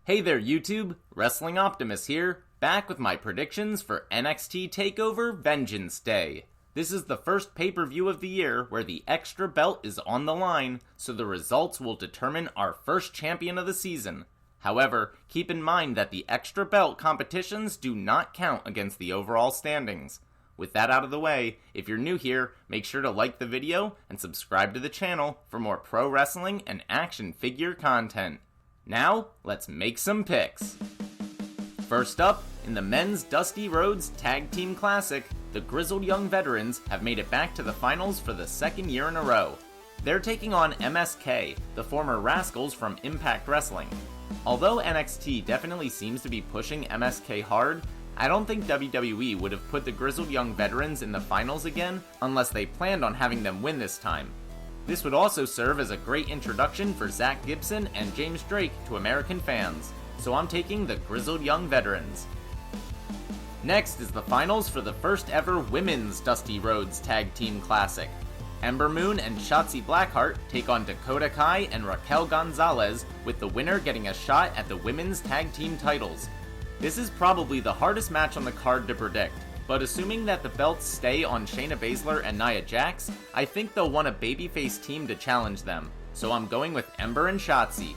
Hey there YouTube, Wrestling Optimus here, back with my predictions for NXT Takeover Vengeance Day. This is the first pay-per-view of the year where the extra belt is on the line, so the results will determine our first champion of the season. However, keep in mind that the extra belt competitions do not count against the overall standings. With that out of the way, if you're new here, make sure to like the video and subscribe to the channel for more pro wrestling and action figure content. Now, let's make some picks. First up, in the Men's Dusty Rhodes Tag Team Classic, the Grizzled Young Veterans have made it back to the finals for the second year in a row. They're taking on MSK, the former Rascals from Impact Wrestling. Although NXT definitely seems to be pushing MSK hard, I don't think WWE would have put the Grizzled Young Veterans in the finals again unless they planned on having them win this time. This would also serve as a great introduction for Zach Gibson and James Drake to American fans, so I'm taking the Grizzled Young Veterans. Next is the finals for the first ever Women's Dusty Rhodes Tag Team Classic. Ember Moon and Shotzi Blackheart take on Dakota Kai and Raquel Gonzalez, with the winner getting a shot at the Women's Tag Team titles. This is probably the hardest match on the card to predict, but assuming that the belts stay on Shayna Baszler and Nia Jax, I think they'll want a babyface team to challenge them, so I'm going with Ember and Shotzi.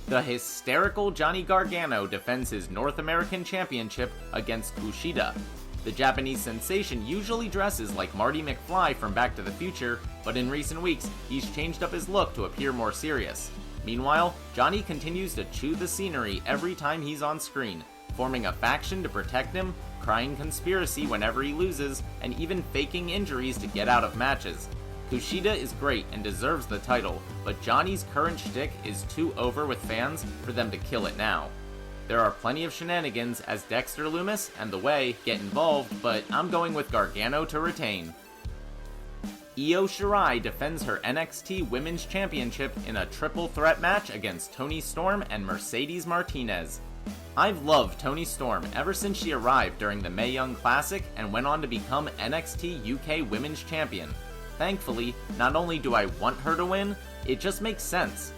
The hysterical Johnny Gargano defends his North American Championship against Kushida. The Japanese sensation usually dresses like Marty McFly from Back to the Future, but in recent weeks, he's changed up his look to appear more serious. Meanwhile, Johnny continues to chew the scenery every time he's on screen, forming a faction to protect him, crying conspiracy whenever he loses, and even faking injuries to get out of matches. Kushida is great and deserves the title, but Johnny's current shtick is too over with fans for them to kill it now. There are plenty of shenanigans as Dexter Lumis and The Way get involved, but I'm going with Gargano to retain. Io Shirai defends her NXT Women's Championship in a triple threat match against Toni Storm and Mercedes Martinez. I've loved Toni Storm ever since she arrived during the Mae Young Classic and went on to become NXT UK Women's Champion. Thankfully, not only do I want her to win, it just makes sense.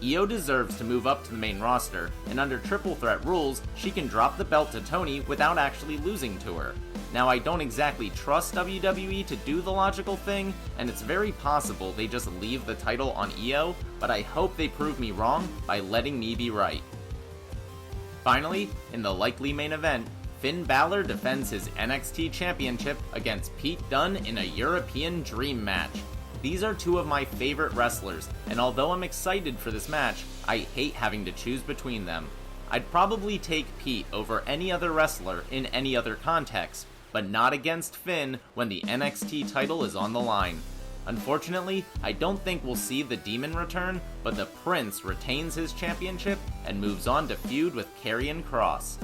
Io deserves to move up to the main roster, and under triple threat rules, she can drop the belt to Toni without actually losing to her. Now, I don't exactly trust WWE to do the logical thing, and it's very possible they just leave the title on Io, but I hope they prove me wrong by letting me be right. Finally, in the likely main event, Finn Balor defends his NXT Championship against Pete Dunne in a European Dream match. These are two of my favorite wrestlers, and although I'm excited for this match, I hate having to choose between them. I'd probably take Pete over any other wrestler in any other context, but not against Finn when the NXT title is on the line. Unfortunately, I don't think we'll see the Demon return, but the Prince retains his championship and moves on to feud with Karrion Kross.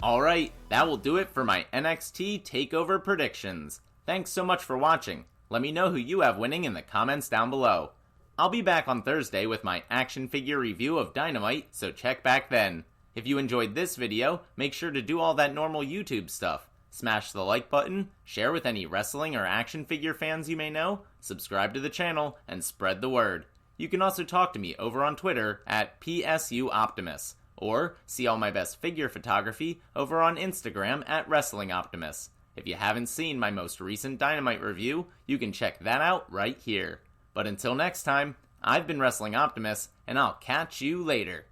Alright, that will do it for my NXT Takeover predictions. Thanks so much for watching. Let me know who you have winning in the comments down below. I'll be back on Thursday with my action figure review of Dynamite, so check back then. If you enjoyed this video, make sure to do all that normal YouTube stuff. Smash the like button, share with any wrestling or action figure fans you may know, subscribe to the channel, and spread the word. You can also talk to me over on Twitter at PSUOptimus, or see all my best figure photography over on Instagram at Wrestling Optimus. If you haven't seen my most recent Dynamite review, you can check that out right here. But until next time, I've been Wrestling Optimus, and I'll catch you later.